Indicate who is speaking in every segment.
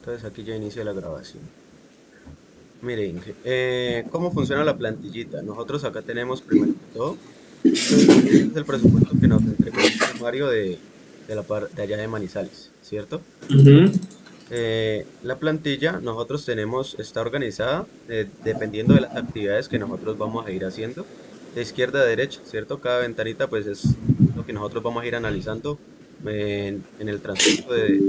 Speaker 1: Entonces aquí ya inicia la grabación. Mire, Inge, ¿cómo funciona la plantillita? Nosotros acá tenemos primero que todo, este es el presupuesto que nos entregó el Inge Mario de allá de Manizales, ¿cierto?
Speaker 2: Ujú.
Speaker 1: La plantilla, nosotros tenemos, está organizada dependiendo de las actividades que nosotros vamos a ir haciendo, de izquierda a derecha, ¿cierto? Cada ventanita pues es lo que nosotros vamos a ir analizando en el transcurso de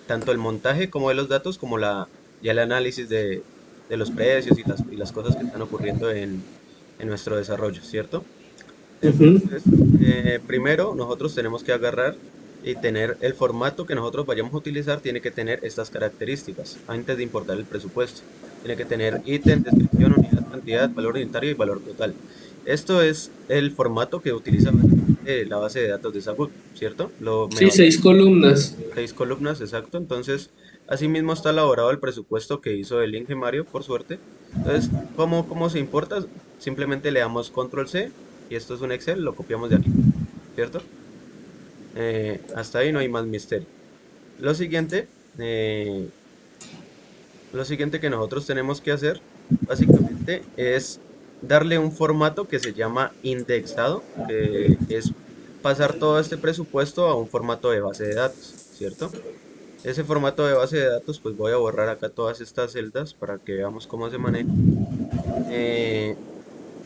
Speaker 1: tanto el montaje como de los datos, como ya el análisis de los precios y las cosas que están ocurriendo en nuestro desarrollo, ¿cierto?
Speaker 2: Ujú.
Speaker 1: Entonces, primero nosotros tenemos que agarrar y tener el formato que nosotros vayamos a utilizar, tiene que tener estas características antes de importar el presupuesto. Tiene que tener ítem, descripción, unidad, cantidad, valor unitario y valor total. Esto es el formato que utiliza básicamente la base de datos de Sagut, ¿cierto?
Speaker 2: Sí, 6 columnas.
Speaker 1: 6 columnas, exacto. Entonces, asimismo está elaborado el presupuesto que hizo el Inge Mario, por suerte. Entonces, ¿cómo se importa? Simplemente le damos control C y esto es un Excel, lo copiamos de aquí, ¿cierto? Hasta ahí no hay más misterio. Lo siguiente, eh, lo siguiente que nosotros tenemos que hacer, básicamente, es darle un formato que se llama indexado, que es pasar todo este presupuesto a un formato de base de datos, ¿cierto? Ese formato de base de datos, pues voy a borrar acá todas estas celdas para que veamos cómo se maneja. Eh,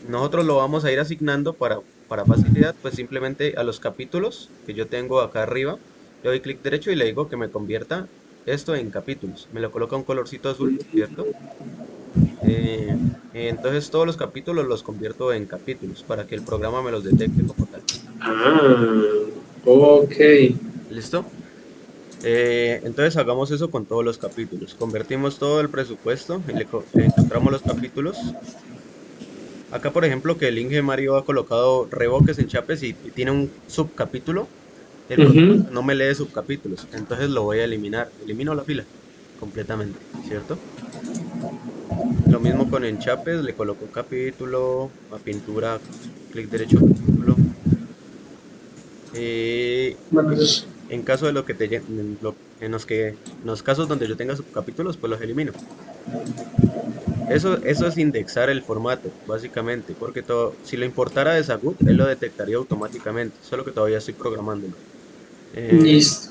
Speaker 1: Nosotros lo vamos a ir asignando para facilidad, pues simplemente a los capítulos que yo tengo acá arriba, le doy clic derecho y le digo que me convierta esto en capítulos. Me lo coloca un colorcito azul, ¿cierto? Eh, entonces todos los capítulos los convierto en capítulos para que el programa me los detecte como tal.
Speaker 2: Ah, ok.
Speaker 1: ¿Listo? Entonces hagamos eso con todos los capítulos. Convertimos todo el presupuesto y le encontramos los capítulos. Acá, por ejemplo, que el Inge Mario ha colocado revoques en Chapes y tiene un subcapítulo, el programa
Speaker 2: Ujú.
Speaker 1: no me lee subcapítulos, entonces lo voy a eliminar. Elimino la fila completamente, ¿cierto? Lo mismo con Enchapes, le coloco capítulo, a pintura, clic derecho, capítulo.
Speaker 2: Bueno,
Speaker 1: Y en caso de lo que te, lle- en, lo- en los casos donde yo tenga subcapítulos, pues los elimino. Eso es indexar el formato, básicamente, porque todo, si lo importara de Sagut, él lo detectaría automáticamente, solo que todavía estoy programándolo. Eh,
Speaker 2: listo.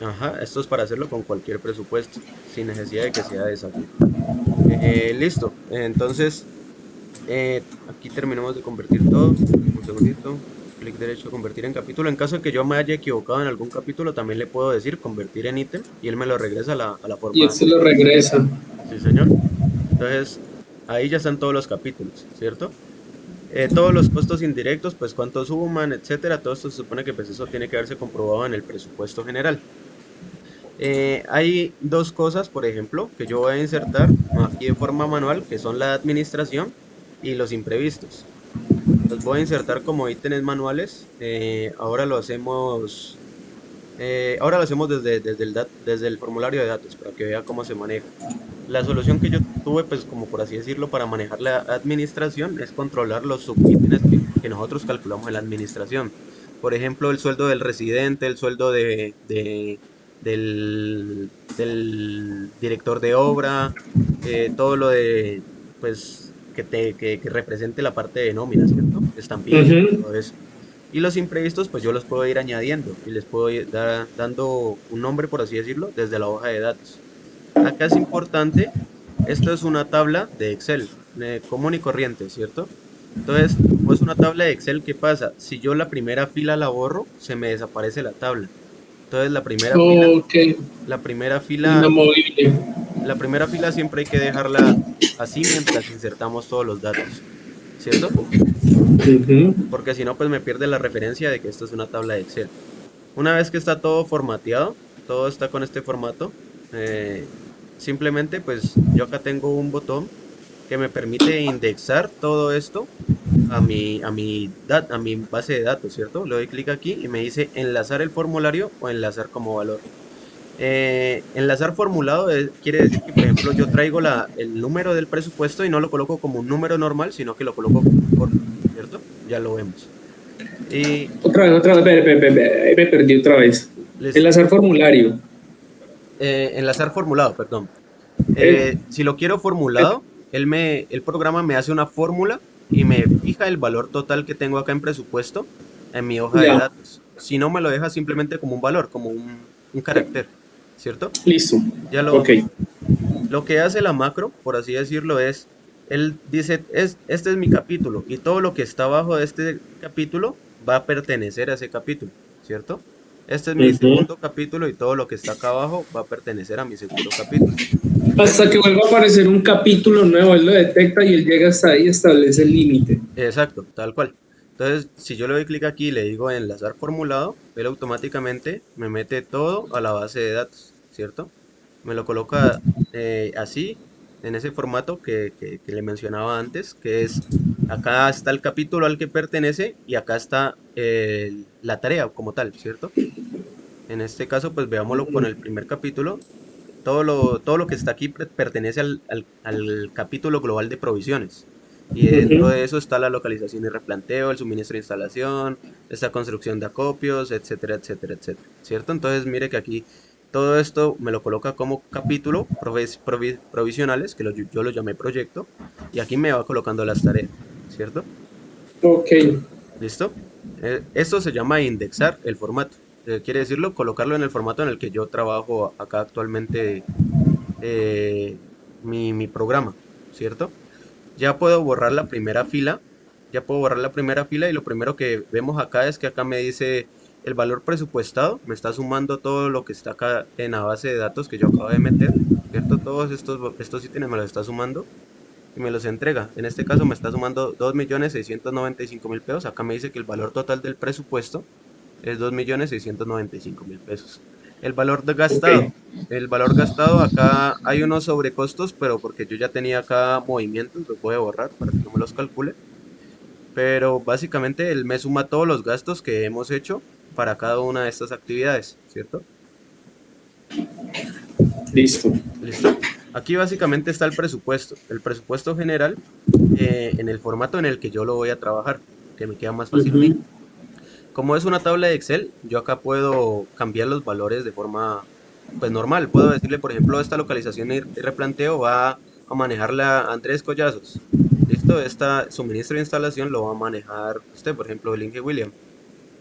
Speaker 1: ajá, esto es para hacerlo con cualquier presupuesto, sin necesidad de que sea de Sagut. Listo, entonces aquí terminamos de convertir todo. Un segundito, clic derecho, convertir en capítulo. En caso de que yo me haya equivocado en algún capítulo, también le puedo decir convertir en ítem y él me lo regresa a la
Speaker 2: Y
Speaker 1: forma.
Speaker 2: este lo regresa.
Speaker 1: Sí, señor. Entonces, ahí ya están todos los capítulos, ¿cierto? Todos los costos indirectos, pues cuánto suman, etcétera, todo esto se supone que pues eso tiene que haberse comprobado en el presupuesto general. Hay dos cosas, por ejemplo, que yo voy a insertar aquí de forma manual, que son la administración y los imprevistos. Los voy a insertar como ítems manuales. Ahora lo hacemos desde el formulario de datos para que vea cómo se maneja. La solución que yo tuve, pues como por así decirlo, para manejar la administración es controlar los subítems que nosotros calculamos en la administración. Por ejemplo, el sueldo del residente, el sueldo del director de obra, todo lo de, pues, que represente la parte de nómina, ¿cierto? Estampillas,
Speaker 2: Ujú.
Speaker 1: todo eso. Y los imprevistos, pues yo los puedo ir añadiendo y les puedo ir dando un nombre, por así decirlo, desde la hoja de datos. Acá es importante, esto es una tabla de Excel, común y corriente, ¿cierto? Entonces, como es una tabla de Excel, ¿qué pasa? Si yo la primera fila la borro, se me desaparece la tabla. Entonces,
Speaker 2: Ok.
Speaker 1: la primera fila,
Speaker 2: Inamovible.
Speaker 1: la primera fila siempre hay que dejarla así mientras insertamos todos los datos, ¿cierto?
Speaker 2: Ujú.
Speaker 1: Porque si no, pues me pierde la referencia de que esto es una tabla de Excel. Una vez que está todo formateado, todo está con este formato, eh, simplemente pues yo acá tengo un botón que me permite indexar todo esto a mi base de datos, ¿cierto? Le doy clic aquí y me dice enlazar el formulario o enlazar como valor. Enlazar formulado quiere decir que, por ejemplo, yo traigo el número del presupuesto y no lo coloco como un número normal, sino que lo coloco como un corto, ¿cierto? Ya lo vemos. Y
Speaker 2: Otra vez, otra vez. Ahí me perdí otra vez.
Speaker 1: listo.
Speaker 2: Enlazar formulario.
Speaker 1: enlazar formulado, perdón.
Speaker 2: Eh,
Speaker 1: Si lo quiero
Speaker 2: eh,
Speaker 1: formulado, el programa me hace una fórmula y me fija el valor total que tengo acá en presupuesto en mi hoja de
Speaker 2: ya,
Speaker 1: datos. Si no, me lo deja simplemente como un valor, como un carácter, ¿cierto?
Speaker 2: listo.
Speaker 1: Ya
Speaker 2: Ok.
Speaker 1: lo que hace la macro, por así decirlo, es, él dice, este es mi capítulo y todo lo que está abajo de este capítulo va a pertenecer a ese capítulo, ¿cierto? Este es mi
Speaker 2: Ujú.
Speaker 1: segundo capítulo y todo lo que está acá abajo va a pertenecer a mi segundo capítulo.
Speaker 2: Hasta que vuelva a aparecer un capítulo nuevo, él lo detecta y él llega hasta ahí y establece el límite.
Speaker 1: Exacto, tal cual. Entonces, si yo le doy clic aquí y le digo enlazar formulado, él automáticamente me mete todo a la base de datos, ¿cierto? Me lo coloca así, en ese formato que le mencionaba antes, que es, acá está el capítulo al que pertenece y acá está la tarea como tal, ¿cierto? En este caso, pues veámoslo con el primer capítulo. Todo lo que está aquí pertenece al capítulo global de provisiones. Y dentro
Speaker 2: Ujú.
Speaker 1: de eso está la localización y replanteo, el suministro de instalación, esta construcción de acopios, etcétera, etcétera, etcétera. ¿Cierto? Entonces mire que aquí todo esto me lo coloca como capítulo provisionales, que yo lo llamé proyecto, y aquí me va colocando las tareas. ¿Cierto?
Speaker 2: Ok.
Speaker 1: ¿Listo? Esto se llama indexar el formato. Quiere decirlo, colocarlo en el formato en el que yo trabajo acá actualmente eh, mi programa, ¿cierto? Ya puedo borrar la primera fila, ya puedo borrar la primera fila y lo primero que vemos acá es que acá me dice el valor presupuestado, me está sumando todo lo que está acá en la base de datos que yo acabo de meter, ¿cierto? Todos estos ítems me los está sumando y me los entrega. En este caso me está sumando 2.695.000 pesos. Acá me dice que el valor total del presupuesto es 2.695.000 pesos. El valor de
Speaker 2: Ok.
Speaker 1: gastado. El valor gastado, acá hay unos sobrecostos, pero porque yo ya tenía acá movimientos, los voy a borrar para que no me los calcule. Pero básicamente él me suma todos los gastos que hemos hecho para cada una de estas actividades, ¿cierto?
Speaker 2: Listo.
Speaker 1: ¿Listo? Aquí básicamente está el presupuesto general en el formato en el que yo lo voy a trabajar, que me queda más fácil a mí.
Speaker 2: Ujú.
Speaker 1: Como es una tabla de Excel, yo acá puedo cambiar los valores de forma, pues normal. Puedo decirle, por ejemplo, esta localización y replanteo va a manejarla Andrés Collazos. ¿Listo? Esta suministro de instalación lo va a manejar usted, por ejemplo, el Inge William.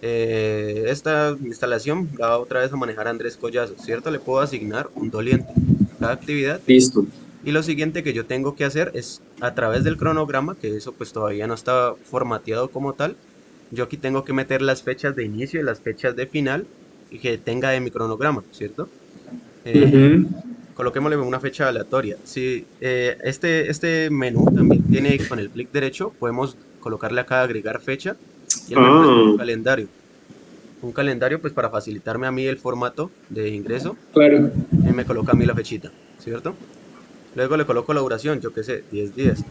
Speaker 1: Esta instalación la va otra vez a manejar Andrés Collazos, ¿cierto? Le puedo asignar un doliente a cada actividad.
Speaker 2: Listo.
Speaker 1: Y lo siguiente que yo tengo que hacer es a través del cronograma, que eso pues todavía no está formateado como tal, yo aquí tengo que meter las fechas de inicio y las fechas de final y que tenga de mi cronograma, ¿cierto? Eh,
Speaker 2: Ujú.
Speaker 1: Coloquémosle una fecha aleatoria. Si este menú también tiene con el clic derecho, podemos colocarle acá agregar fecha y él me muestra un
Speaker 2: Ah,
Speaker 1: calendario. Un calendario pues para facilitarme a mí el formato de ingreso
Speaker 2: claro.
Speaker 1: y me coloca a mí la fechita, ¿cierto? Luego le coloco la duración, yo qué sé, 10 días,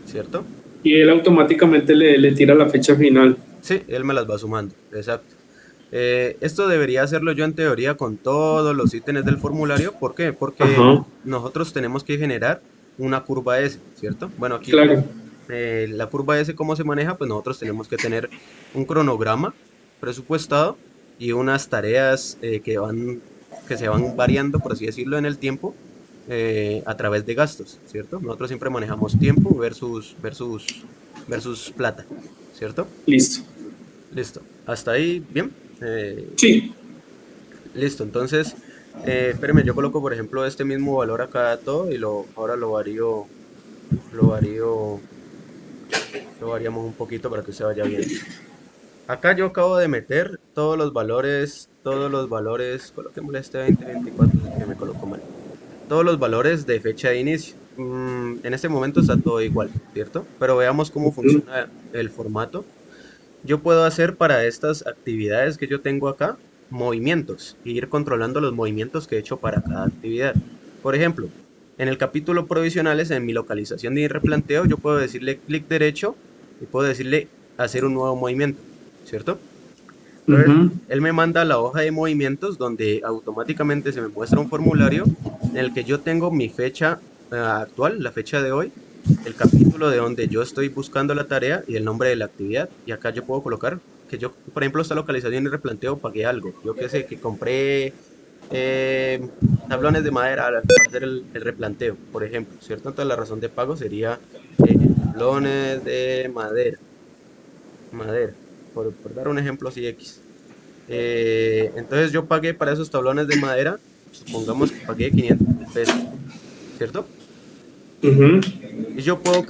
Speaker 1: ¿cierto?
Speaker 2: Y él automáticamente le tira la fecha final.
Speaker 1: Sí, él me las va sumando, exacto. Esto debería hacerlo yo en teoría con todos los ítems del formulario. ¿Por qué? Porque
Speaker 2: Ajá,
Speaker 1: nosotros tenemos que generar una curva S, ¿cierto? Bueno, aquí
Speaker 2: claro.
Speaker 1: la curva S, ¿cómo se maneja? Pues nosotros tenemos que tener un cronograma presupuestado y unas tareas que se van variando, por así decirlo, en el tiempo a través de gastos, ¿cierto? Nosotros siempre manejamos tiempo versus plata, ¿cierto?
Speaker 2: Listo.
Speaker 1: Listo. Hasta ahí, bien.
Speaker 2: Sí.
Speaker 1: Listo. Entonces, espéreme, yo coloco, por ejemplo, este mismo valor acá a todo y ahora lo varío, lo variamos un poquito para que se vaya viendo. Acá yo acabo de meter todos los valores, coloquémosle este 2024 que me colocó mal. Todos los valores de fecha de inicio. En este momento está todo igual, ¿cierto? Pero veamos cómo
Speaker 2: Ujú.
Speaker 1: funciona el formato. Yo puedo hacer para estas actividades que yo tengo acá movimientos e ir controlando los movimientos que he hecho para cada actividad. Por ejemplo, en el capítulo provisionales, en mi localización de replanteo, yo puedo decirle clic derecho y puedo decirle hacer un nuevo movimiento, ¿cierto? Entonces,
Speaker 2: Ujú.
Speaker 1: él me manda la hoja de movimientos donde automáticamente se me muestra un formulario en el que yo tengo mi fecha actual, la fecha de hoy, el capítulo de donde yo estoy buscando la tarea y el nombre de la actividad. Y acá yo puedo colocar que yo, por ejemplo, esta localización y replanteo pagué algo. Yo qué sé, que compré Eh, tablones de madera para hacer el replanteo, por ejemplo, ¿cierto? Entonces la razón de pago sería tablones de madera, por dar un ejemplo así X. Entonces yo pagué para esos tablones de madera, supongamos que pagué 500.000 pesos, ¿cierto?
Speaker 2: Ujú.
Speaker 1: Y yo puedo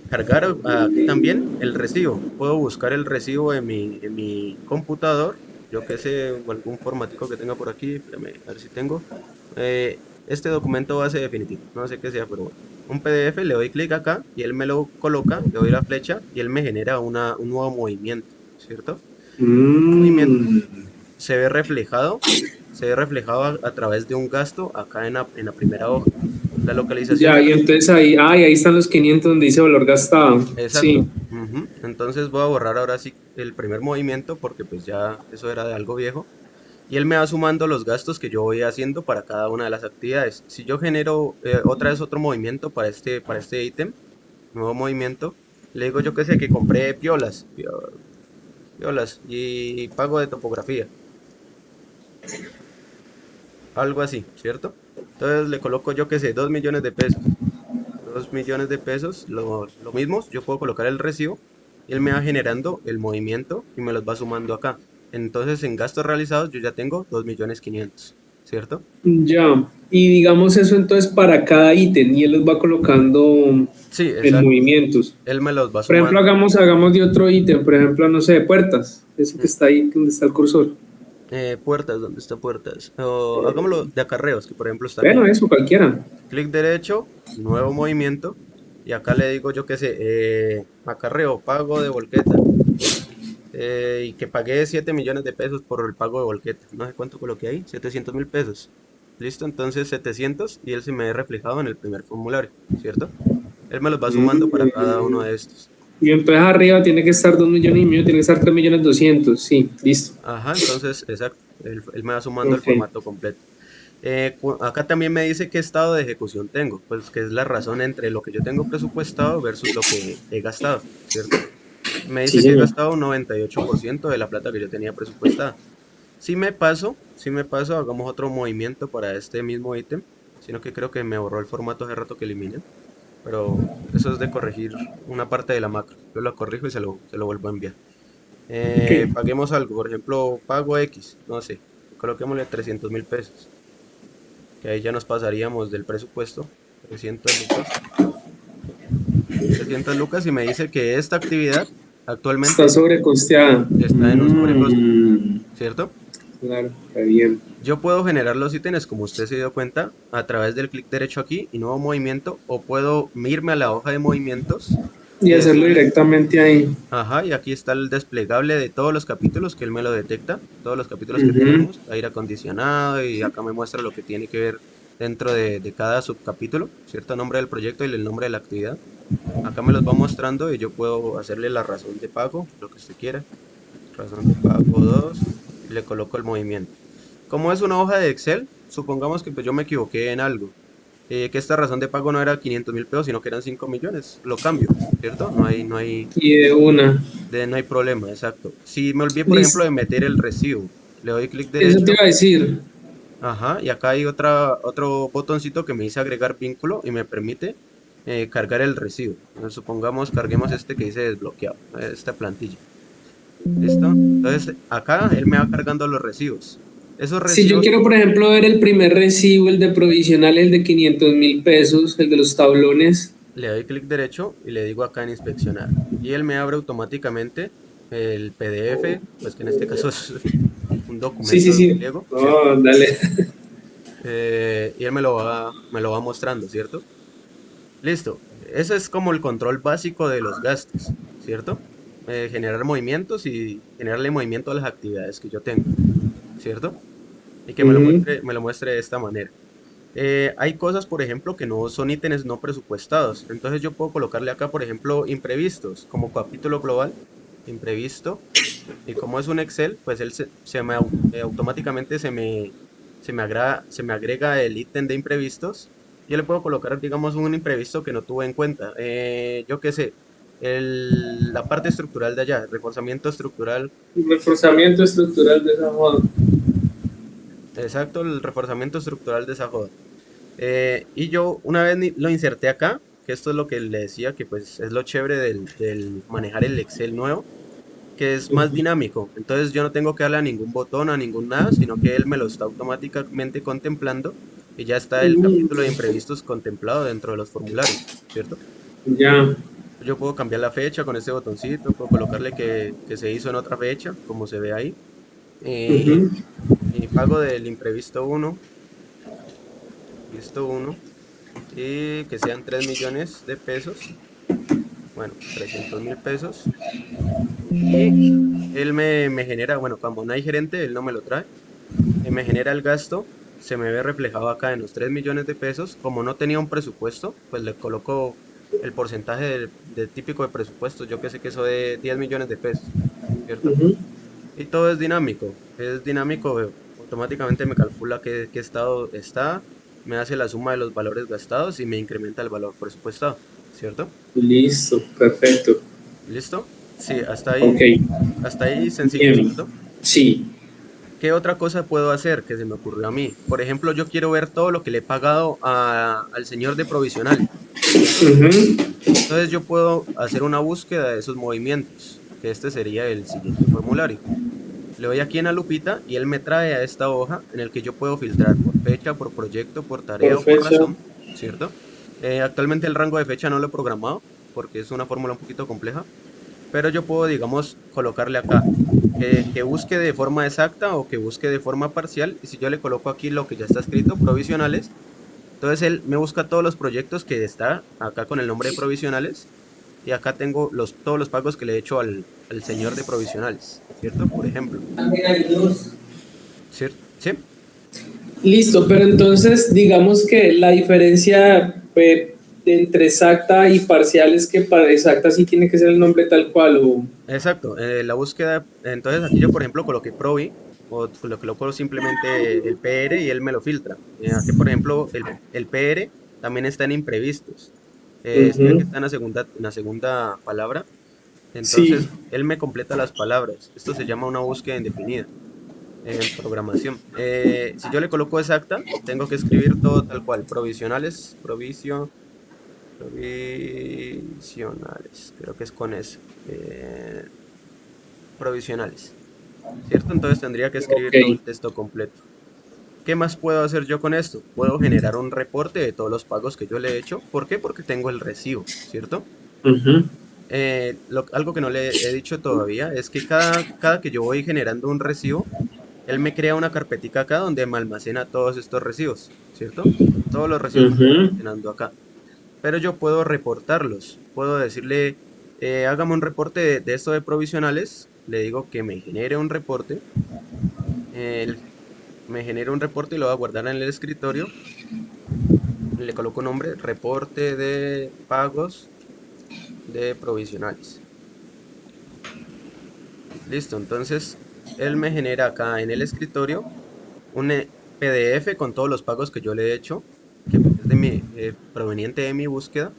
Speaker 1: cargar aquí también el recibo. Puedo buscar el recibo en mi computador, yo que sé, o algún formatico que tenga por aquí, espérame, a ver si tengo. Este documento base definitivo, no sé qué sea, pero bueno. Un PDF, le doy clic acá y él me lo coloca, le doy la flecha y él me genera un nuevo movimiento, ¿cierto? Movimiento
Speaker 2: Mm.
Speaker 1: se ve reflejado, se ve reflejado a través de un gasto acá en la primera hoja. La localización
Speaker 2: Ya,
Speaker 1: del
Speaker 2: y
Speaker 1: recibo.
Speaker 2: entonces ahí están los 500 donde dice valor gastado.
Speaker 1: Exacto.
Speaker 2: Sí.
Speaker 1: Ujú. Entonces voy a borrar ahora sí el primer movimiento porque pues ya eso era de algo viejo. Y él me va sumando los gastos que yo voy haciendo para cada una de las actividades. Si yo genero otra vez otro movimiento para este ítem, nuevo movimiento, le digo yo que sé que compré piolas y pago de topografía, algo así, ¿cierto? Entonces le coloco yo que sé 2 millones de pesos. 2 millones de pesos, lo mismo, yo puedo colocar el recibo y él me va generando el movimiento y me los va sumando acá. Entonces en gastos realizados yo ya tengo 2.500.000, ¿cierto?
Speaker 2: Ya. Y digamos eso entonces para cada ítem y él los va colocando
Speaker 1: Sí,
Speaker 2: en
Speaker 1: exacto.
Speaker 2: movimientos.
Speaker 1: Él me los va
Speaker 2: Por ejemplo,
Speaker 1: sumando.
Speaker 2: hagamos de otro ítem, por ejemplo, no sé, puertas, eso que
Speaker 1: Mm,
Speaker 2: está ahí donde está el cursor.
Speaker 1: puertas, ¿dónde está puertas? O hagámoslo de acarreos, que por ejemplo está aquí.
Speaker 2: Bueno, eso, cualquiera.
Speaker 1: Clic derecho, nuevo movimiento, y acá le digo yo qué sé, acarreo, pago de volqueta. Y que pagué 7 millones de pesos por el pago de volqueta. No sé cuánto coloqué ahí, 700.000 pesos. Listo, entonces 700 y él se me ve reflejado en el primer formulario, ¿cierto? Él me los va sumando para cada uno
Speaker 2: Mm.
Speaker 1: de estos.
Speaker 2: Y entonces arriba tiene que estar 2,5 millones, tiene que estar 3,200,000. Sí, listo.
Speaker 1: Ajá, entonces, exacto, él me va sumando el
Speaker 2: Ok.
Speaker 1: formato completo. Acá también me dice qué estado de ejecución tengo, pues que es la razón entre lo que yo tengo presupuestado versus lo que he gastado, ¿cierto? Me
Speaker 2: Sí,
Speaker 1: dice que he
Speaker 2: señor.
Speaker 1: gastado un 98% de la plata que yo tenía presupuestada. Si me paso, hagamos otro movimiento para este mismo ítem, sino que creo que me borró el formato hace rato que eliminé, pero eso es de corregir una parte de la macro. Yo lo corrijo y se lo vuelvo a enviar.
Speaker 2: Ok.
Speaker 1: Paguemos algo, por ejemplo, pago X, no sé, coloquémosle 300.000 pesos, que ahí ya nos pasaríamos del presupuesto, 300 lucas, 300 lucas y me dice que esta actividad
Speaker 2: Está
Speaker 1: actualmente
Speaker 2: sobrecosteada.
Speaker 1: está en un sobrecosto, ¿cierto?
Speaker 2: Claro, está bien.
Speaker 1: Yo puedo generar los ítems, como usted se dio cuenta, a través del clic derecho aquí y nuevo movimiento, o puedo irme a la hoja de movimientos
Speaker 2: Y
Speaker 1: y
Speaker 2: hacerlo
Speaker 1: decirle,
Speaker 2: directamente ahí.
Speaker 1: ajá, y aquí está el desplegable de todos los capítulos que él me lo detecta, todos los capítulos que
Speaker 2: Ujú.
Speaker 1: tenemos, aire acondicionado, y acá me muestra lo que tiene que ver dentro de cada subcapítulo, cierto nombre del proyecto y el nombre de la actividad. Acá me los va mostrando y yo puedo hacerle la razón de pago, lo que usted quiera, razón de pago 2 y le coloco el movimiento. Como es una hoja de Excel, supongamos que pues yo me equivoqué en algo, que esta razón de pago no era 500.000 pesos, sino que eran 5 millones, lo cambio, ¿cierto?
Speaker 2: Y de una.
Speaker 1: No hay problema, exacto. Si me olvidé, por ejemplo,
Speaker 2: Listo.
Speaker 1: de meter el recibo, le doy clic
Speaker 2: Eso te
Speaker 1: derecho,
Speaker 2: iba a decir.
Speaker 1: ajá, y acá hay otro botoncito que me dice agregar vínculo y me permite cargar el recibo. Entonces, supongamos, carguemos este que dice desbloqueado, esta plantilla. ¿Listo? Entonces, acá él me va cargando los recibos. Esos
Speaker 2: Si yo
Speaker 1: recibos
Speaker 2: quiero, por ejemplo, ver el primer recibo, el de provisional, el de 500,000 pesos, el de los tablones.
Speaker 1: le doy clic derecho y le digo acá en inspeccionar. Y él me abre automáticamente el PDF, pues que en este caso es un
Speaker 2: Sí,
Speaker 1: documento
Speaker 2: sí,
Speaker 1: de un
Speaker 2: sí.
Speaker 1: pliego, ¿cierto?
Speaker 2: Oh, dale.
Speaker 1: Y él me lo va mostrando, ¿cierto? Listo. Ese es como el control básico de los gastos, ¿cierto? Generar movimientos y generarle movimiento a las actividades que yo tengo, ¿cierto? Y que
Speaker 2: Ujú.
Speaker 1: me lo muestre de esta manera. Hay cosas, por ejemplo, que no son ítems no presupuestados. Entonces yo puedo colocarle acá, por ejemplo, imprevistos, como capítulo global, imprevisto. Y como es un Excel, pues automáticamente se me agrega el ítem de imprevistos. Yo le puedo colocar, digamos, un imprevisto que no tuve en cuenta. Yo qué sé, la parte estructural de allá, reforzamiento estructural.
Speaker 2: Reforzamiento estructural de esa moda.
Speaker 1: Exacto, el reforzamiento estructural de esa joda. Y yo una vez lo inserté acá, que esto es lo que le decía, que pues es lo chévere del manejar el Excel nuevo, que es más
Speaker 2: Ujú.
Speaker 1: dinámico. Entonces yo no tengo que darle a ningún botón, a ningún nada, sino que él me lo está automáticamente contemplando y ya está el capítulo de
Speaker 2: Mm,
Speaker 1: imprevistos contemplado dentro de los formularios, ¿cierto?
Speaker 2: ya.
Speaker 1: Yo puedo cambiar la fecha con este botoncito, puedo colocarle que se hizo en otra fecha, como se ve ahí.
Speaker 2: Ujú.
Speaker 1: Y pago del imprevisto uno, visto uno, y que sean 3 millones de pesos, bueno, 300.000 pesos. Y él me genera, bueno, como no hay gerente, él no me lo trae, me genera el gasto, se me ve reflejado acá en los 3 millones de pesos. Como no tenía un presupuesto, pues le coloco el porcentaje de típico de presupuesto, yo que sé que eso de 10 millones de pesos, ¿cierto?
Speaker 2: Ujú.
Speaker 1: Y todo es dinámico, automáticamente me calcula qué estado está, me hace la suma de los valores gastados y me incrementa el valor presupuestado, ¿cierto?
Speaker 2: Listo, perfecto.
Speaker 1: ¿Listo? Sí,
Speaker 2: Ok,
Speaker 1: hasta ahí sencillo,
Speaker 2: bien.
Speaker 1: ¿cierto?
Speaker 2: Sí.
Speaker 1: ¿Qué otra cosa puedo hacer que se me ocurrió a mí? Por ejemplo, yo quiero ver todo lo que le he pagado al señor de provisionales, ¿cierto?
Speaker 2: Ujú.
Speaker 1: Entonces yo puedo hacer una búsqueda de esos movimientos, que este sería el siguiente formulario. Le doy aquí en la lupita y él me trae a esta hoja en el que yo puedo filtrar por fecha, por proyecto, por
Speaker 2: Por
Speaker 1: tarea o por
Speaker 2: fecha.
Speaker 1: razón, ¿cierto? Actualmente el rango de fecha no lo he programado porque es una fórmula un poquito compleja, pero yo puedo, digamos, colocarle acá que busque de forma exacta o que busque de forma parcial. Y si yo le coloco aquí lo que ya está escrito, provisionales, entonces él me busca todos los proyectos que está acá con el nombre de provisionales. Y acá tengo todos los pagos que le he hecho al señor de provisionales, ¿cierto? Por ejemplo, ¿cierto? ¿Sí?
Speaker 2: Listo, pero entonces digamos que la diferencia entre exacta y parcial es que para exacta sí tiene que ser el nombre tal cual o...
Speaker 1: Exacto. La búsqueda, entonces aquí yo, por ejemplo, coloqué Provi o lo coloco simplemente el PR y él me lo filtra. Aquí, por ejemplo, el PR también está en imprevistos. Si ve que
Speaker 2: Ujú.
Speaker 1: está en la segunda palabra,
Speaker 2: Sí,
Speaker 1: entonces él me completa las palabras. Esto se llama una búsqueda indefinida en programación. Si yo le coloco exacta, tengo que escribir todo tal cual. Provisionales, creo que es con eso. Provisionales, ¿cierto? Entonces tendría que
Speaker 2: ok.
Speaker 1: escribir todo el texto completo. ¿Qué más puedo hacer yo con esto? Puedo generar un reporte de todos los pagos que yo le he hecho. ¿Por qué? Porque tengo el recibo, ¿cierto?
Speaker 2: Ujú.
Speaker 1: Algo que no le he dicho todavía es que cada que yo voy generando un recibo, él me crea una carpetica acá donde me almacena todos estos recibos, ¿cierto? Todos los recibos me los va
Speaker 2: Ujú.
Speaker 1: almacenando acá. Pero yo puedo reportarlos. Puedo decirle, hágame un reporte de esto de provisionales. Le digo que me genere un reporte. Él me genera un reporte y lo voy a guardar en el escritorio. Le coloco nombre, reporte de pagos de provisionales. Listo, entonces él me genera acá en el escritorio un PDF con todos los pagos que yo le he hecho, que pues es proveniente de mi búsqueda.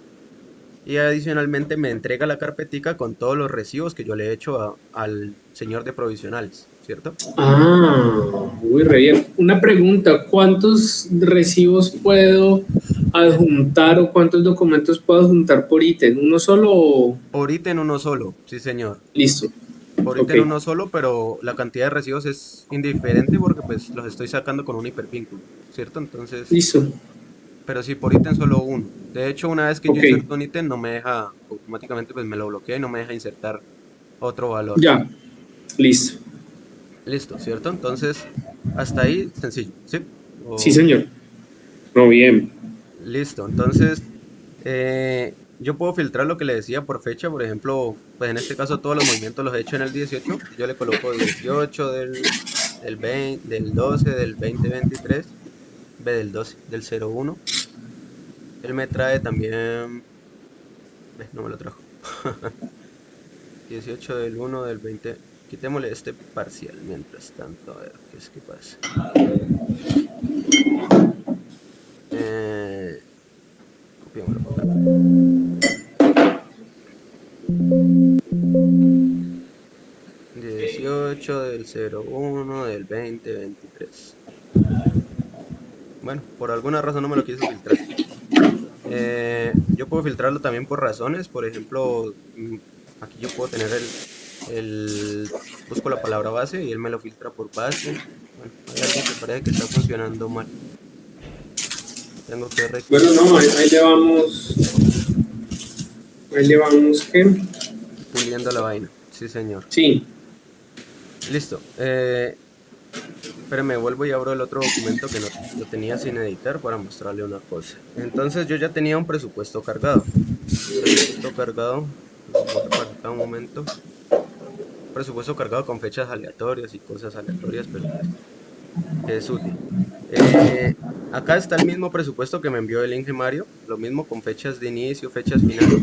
Speaker 1: Y adicionalmente me entrega la carpetica con todos los recibos que yo le he hecho al señor de provisionales, ¿cierto?
Speaker 2: Ah, muy re bien. Una pregunta, ¿cuántos recibos puedo adjuntar o cuántos documentos puedo adjuntar por ítem? ¿Uno solo o...?
Speaker 1: Por ítem uno solo, sí señor.
Speaker 2: Listo,
Speaker 1: Por
Speaker 2: ok,
Speaker 1: ítem uno solo, pero la cantidad de recibos es indiferente porque pues los estoy sacando con un hipervínculo, ¿cierto? Entonces,
Speaker 2: listo,
Speaker 1: pero sí, por ítem solo uno. De hecho, una vez que yo
Speaker 2: ok,
Speaker 1: inserto un ítem, no me deja, automáticamente pues me lo bloquea y no me deja insertar otro valor.
Speaker 2: ya, listo.
Speaker 1: Listo, ¿cierto? Entonces, hasta ahí sencillo, ¿sí?
Speaker 2: Sí,
Speaker 1: O-
Speaker 2: señor. No, bien.
Speaker 1: Listo, entonces yo puedo filtrar lo que le decía por fecha, por ejemplo, pues en este caso todos los movimientos los he hecho en el 18, yo le coloco 18 del 20, del 12 del 2023, del 12 del 01. Él me trae también, no me lo trajo, 18 del 1 del 20, quitémosle este parcial mientras tanto, a ver qué es que pasa. Eh, Copiémoslo para acá. 18 del 01 del 2023. Bueno, por alguna razón no me lo quiso filtrar. Yo puedo filtrarlo también por razones, por ejemplo, aquí yo puedo tener busco la palabra base y él me lo filtra por base. Bueno, hay algo que parece que está funcionando mal. Tengo que
Speaker 2: Bueno,
Speaker 1: rectificar,
Speaker 2: no, ahí le vamos que,
Speaker 1: puliendo la vaina. Sí, señor.
Speaker 2: sí.
Speaker 1: Listo. Espérame, vuelvo y abro el otro documento que no lo tenía sin editar para mostrarle una cosa. Entonces yo ya tenía un presupuesto cargado. Presupuesto cargado. Lo borro para acá un momento. Presupuesto cargado con fechas aleatorias y cosas aleatorias, pero pues que es útil. Eh, Acá está el mismo presupuesto que me envió el Inge Mario, lo mismo con fechas de inicio, fechas finales,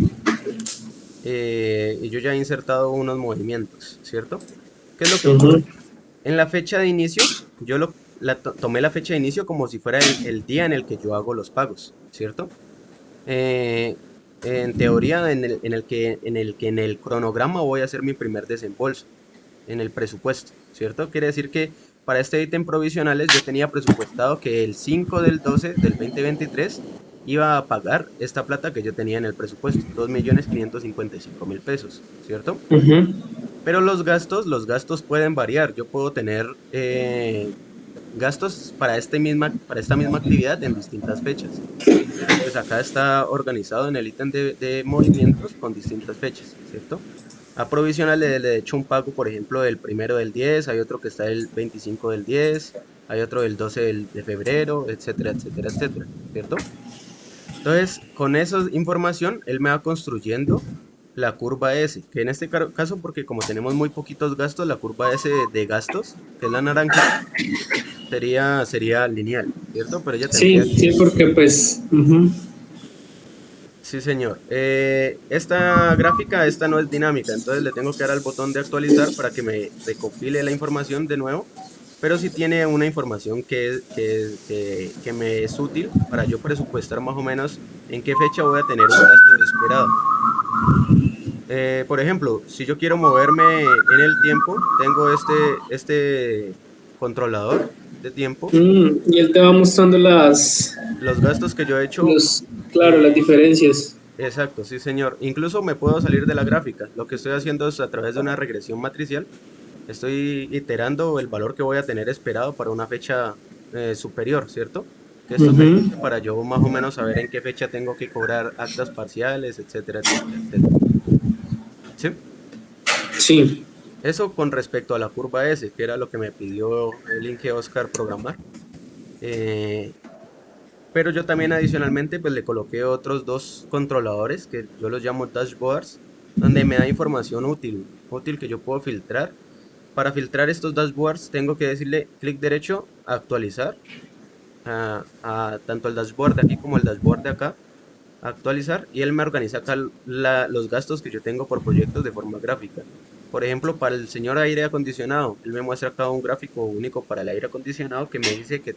Speaker 1: y yo ya he insertado unos movimientos, ¿cierto? ¿Qué es lo que ocurre?
Speaker 2: Ujú.
Speaker 1: En la fecha de inicio, tomé la fecha de inicio como si fuera el día en el que yo hago los pagos, ¿cierto? Eh, en teoría, en el cronograma voy a hacer mi primer desembolso en el presupuesto, ¿cierto? Quiere decir que para este ítem provisionales yo tenía presupuestado que el 5 del 12 del 2023 iba a pagar esta plata que yo tenía en el presupuesto, 2.555.000 pesos, ¿cierto?
Speaker 2: Ujú.
Speaker 1: Pero los gastos pueden variar. Yo puedo tener gastos para esta misma actividad en distintas fechas. Entonces, pues acá está organizado en el ítem de movimientos con distintas fechas, ¿cierto? A provisional le he hecho un pago, por ejemplo, del 1 del 10, hay otro que está el 25 del 10, hay otro del 12 de febrero, etcétera, etcétera, etcétera, ¿cierto? Entonces, con esa información, él me va construyendo la curva S, que en este caso, porque como tenemos muy poquitos gastos, la curva S de gastos, que es la naranjita, sería lineal, ¿cierto? Pero ella tendría
Speaker 2: Sí, sí,
Speaker 1: que...
Speaker 2: porque pues, ujú.
Speaker 1: Sí, señor. Esta gráfica, esta no es dinámica, entonces le tengo que dar al botón de actualizar para que me recopile la información de nuevo, pero sí tiene una información que me es útil para yo presupuestar más o menos en qué fecha voy a tener un gasto esperado. Por ejemplo, si yo quiero moverme en el tiempo, tengo este controlador de tiempo,
Speaker 2: Y él te va mostrando
Speaker 1: los gastos que yo he hecho.
Speaker 2: los, claro, las diferencias.
Speaker 1: Exacto, sí, señor. Incluso me puedo salir de la gráfica. Lo que estoy haciendo es a través de una regresión matricial. Estoy iterando el valor que voy a tener esperado para una fecha superior, ¿cierto? Que esto me
Speaker 2: Ujú.
Speaker 1: sirve para yo más o menos saber en qué fecha tengo que cobrar actas parciales, etcétera, etcétera, etcétera. ¿Sí?
Speaker 2: Sí.
Speaker 1: Eso con respecto a la curva S, que era lo que me pidió el Inge Oscar programar. Eh, pero yo también adicionalmente pues le coloqué otros dos controladores que yo los llamo dashboards, donde me da información útil que yo puedo filtrar. Para filtrar estos dashboards tengo que decirle clic derecho, actualizar, a tanto el dashboard de aquí como el dashboard de acá, actualizar, y él me organiza acá los gastos que yo tengo por proyectos de forma gráfica. Por ejemplo, para el señor aire acondicionado, él me muestra acá un gráfico único para el aire acondicionado que me dice que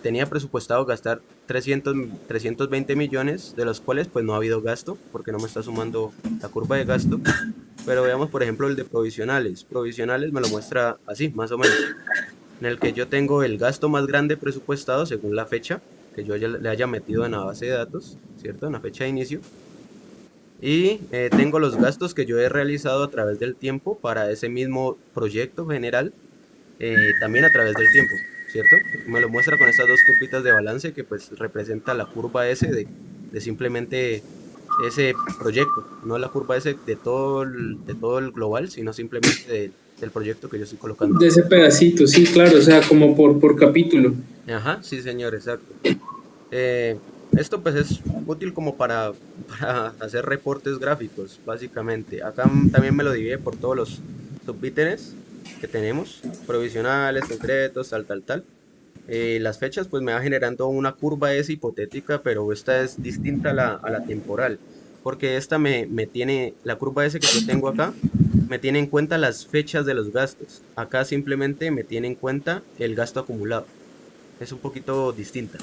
Speaker 1: tenía presupuestado gastar 320 millones, de los cuales pues no ha habido gasto, porque no me está sumando la curva de gasto. Pero veamos, por ejemplo, el de provisionales. Provisionales me lo muestra así, más o menos, en el que yo tengo el gasto más grande presupuestado según la fecha que yo le haya metido en la base de datos, ¿cierto? En la fecha de inicio. Y tengo los gastos que yo he realizado a través del tiempo para ese mismo proyecto general, también a través del tiempo, ¿cierto? Me lo muestra con estas dos curvitas de balance que pues representa la curva S de simplemente ese proyecto, no la curva S de todo el global, sino simplemente del proyecto que yo estoy colocando
Speaker 2: De
Speaker 1: acá.
Speaker 2: ese pedacito, sí, claro, o sea, como por capítulo.
Speaker 1: Ajá, sí, señor, exacto. Esto pues es útil como para hacer reportes gráficos, básicamente. Acá también me lo divide por todos los subítems que tenemos, provisionales, concretos, tal, tal, tal. Las fechas pues me va generando una curva S hipotética, pero esta es distinta a la temporal, porque esta me tiene, la curva S que yo tengo acá, me tiene en cuenta las fechas de los gastos. Acá simplemente me tiene en cuenta el gasto acumulado. Es un poquito distinta.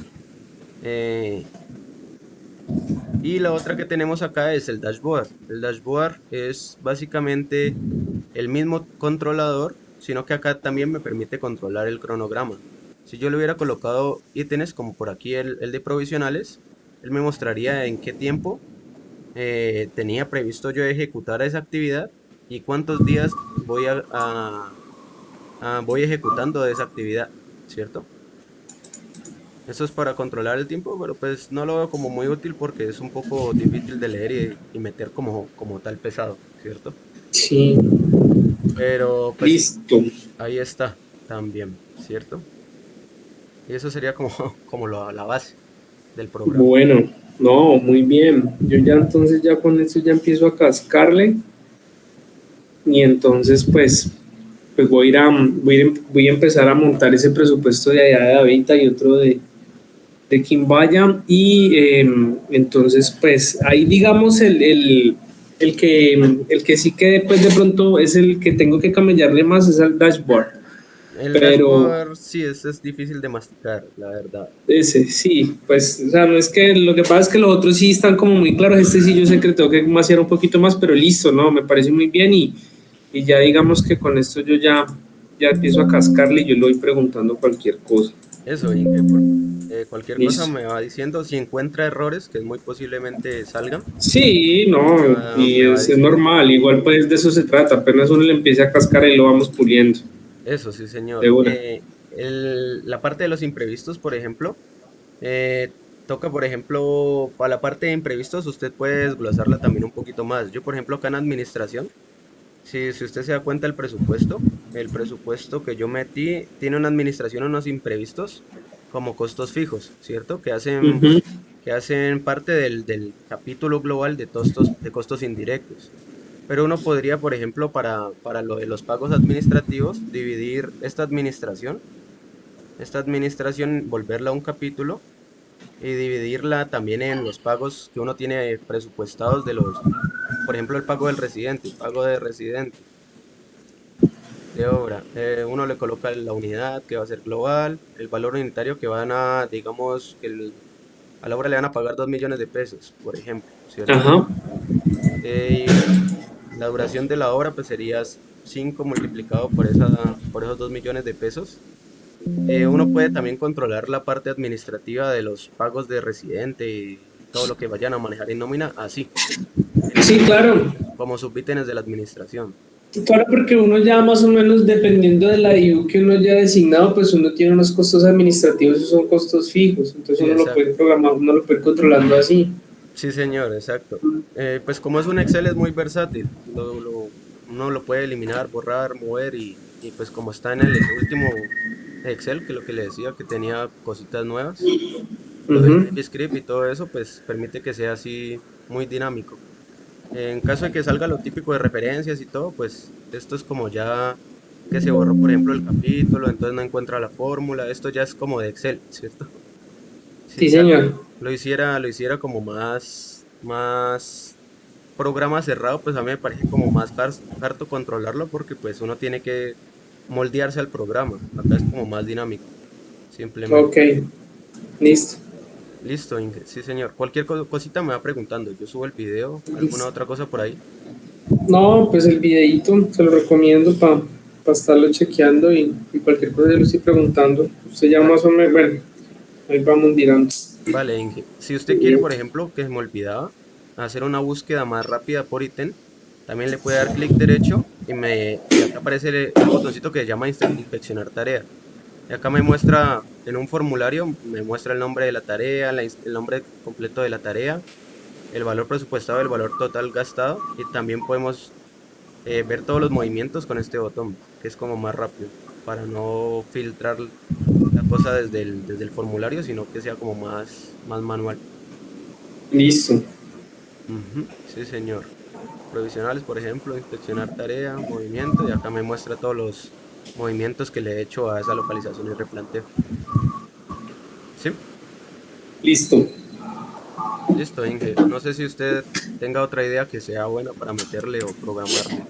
Speaker 1: Eh, y la otra que tenemos acá es el dashboard. El dashboard es básicamente el mismo controlador, sino que acá también me permite controlar el cronograma. Si yo le hubiera colocado ítems como por aquí el de provisionales, él me mostraría en qué tiempo tenía previsto yo ejecutar esa actividad y cuántos días voy ejecutando de esa actividad, ¿cierto? Eso es para controlar el tiempo, pero pues no lo veo como muy útil porque es un poco difícil de leer y meter como tal pesado, ¿cierto?
Speaker 2: Sí,
Speaker 1: Pero pues
Speaker 2: listo.
Speaker 1: ahí está también, ¿cierto? Y eso sería como, como la base del programa.
Speaker 2: Bueno, no, muy bien. Yo ya entonces ya con eso ya empiezo a cascarle y entonces pues voy a empezar a montar ese presupuesto de allá de Davita y otro de Quimbaya y entonces pues ahí digamos el que sí que pues de pronto es el que tengo que camellarle más es al dashboard,
Speaker 1: El
Speaker 2: pero
Speaker 1: dashboard sí es difícil de masticar, la verdad.
Speaker 2: ese sí, pues o sea, no es que lo que pasa es que los otros sí están como muy claros, este sí yo sé que tengo que maciar un poquito más, pero listo, ¿no? Me parece muy bien y ya digamos que con esto yo ya empiezo a cascarle y yo le voy preguntando cualquier cosa.
Speaker 1: Eso, Inge, cualquier cosa
Speaker 2: Listo.
Speaker 1: me va diciendo. Si encuentra errores, que muy posiblemente salgan,
Speaker 2: Sí, no, y
Speaker 1: me va
Speaker 2: es
Speaker 1: diciendo.
Speaker 2: normal, igual pues de eso se trata, apenas uno le empieza a cascar y lo vamos puliendo,
Speaker 1: Eso, sí,
Speaker 2: de
Speaker 1: señor.
Speaker 2: una.
Speaker 1: La parte de los imprevistos, por ejemplo, eh, toca, por ejemplo, para la parte de imprevistos, usted puede desglosarla también un poquito más. Yo, por ejemplo, acá en administración, si usted se da cuenta el presupuesto que yo metí tiene una administración, unos imprevistos como costos fijos, ¿cierto?
Speaker 2: Ujú.
Speaker 1: Que hacen parte del capítulo global de costos indirectos. Pero uno podría, por ejemplo, para lo de los pagos administrativos, dividir esta administración, volverla a un capítulo y dividirla también en los pagos que uno tiene presupuestados por ejemplo, el pago del residente, pago de residente de obra. Uno le coloca la unidad que va a ser global, el valor unitario que van a, digamos, a la obra le van a pagar 2 millones de pesos, por ejemplo, ¿cierto?
Speaker 2: Ajá,
Speaker 1: Y la duración de la obra pues sería 5 multiplicado por esos 2 millones de pesos. Uno puede también controlar la parte administrativa de los pagos de residente y todo lo que vayan a manejar en nómina, así,
Speaker 2: sí, claro.
Speaker 1: como subítenes de la administración.
Speaker 2: Claro, porque uno ya más o menos, dependiendo de la IU que uno ya ha designado, pues uno tiene unos costos administrativos y son costos fijos, entonces
Speaker 1: Sí,
Speaker 2: uno lo puede
Speaker 1: exacto.
Speaker 2: programar, uno lo puede ir controlando así.
Speaker 1: Sí, señor, exacto. Pues como es un Excel es muy versátil. Uno lo puede eliminar, borrar, mover y pues como está en el último Excel, que lo que le decía que tenía cositas nuevas, lo del
Speaker 2: Ujú.
Speaker 1: TypeScript y todo eso, pues permite que sea así muy dinámico. En caso de que salga lo típico de referencias y todo, pues esto es como ya que se borró, por ejemplo, el capítulo, entonces no encuentra la fórmula. Esto ya es como de Excel, ¿cierto? Si
Speaker 2: Sí,
Speaker 1: ya
Speaker 2: señor.
Speaker 1: lo hiciera como más programa cerrado, pues a mí me parece como más harto controlarlo porque pues uno tiene que moldearse al programa. Acá es como más dinámico,
Speaker 2: Ok,
Speaker 1: simplemente.
Speaker 2: listo.
Speaker 1: Listo, Inge. Sí, señor. Cualquier cosita me va preguntando. Yo subo el video, alguna
Speaker 2: Listo.
Speaker 1: otra cosa por ahí.
Speaker 2: No, pues el videíto se lo recomiendo para estarlo chequeando y cualquier cosa yo lo estoy preguntando. Usted ya
Speaker 1: Vale,
Speaker 2: más o menos, bueno, ahí vamos mirando.
Speaker 1: vale, Inge. Si usted quiere,
Speaker 2: Bien.
Speaker 1: por ejemplo, que se me olvidaba, hacer una búsqueda más rápida por ítem, también le puede dar clic derecho y acá aparece el botoncito que se llama inspeccionar tarea. Y acá me muestra, en un formulario, me muestra el nombre de la tarea, el nombre completo de la tarea, el valor presupuestado, el valor total gastado, y también podemos ver todos los movimientos con este botón, que es como más rápido, para no filtrar la cosa desde el formulario, sino que sea como más manual.
Speaker 2: Listo.
Speaker 1: Ujú, sí, señor. Provisionales, por ejemplo, inspeccionar tarea, movimiento, y acá me muestra todos los movimientos que le he hecho a esa localización y replanteo. ¿Sí?
Speaker 2: Listo.
Speaker 1: Listo, Inge. No sé si usted tenga otra idea que sea buena para meterle o programarle.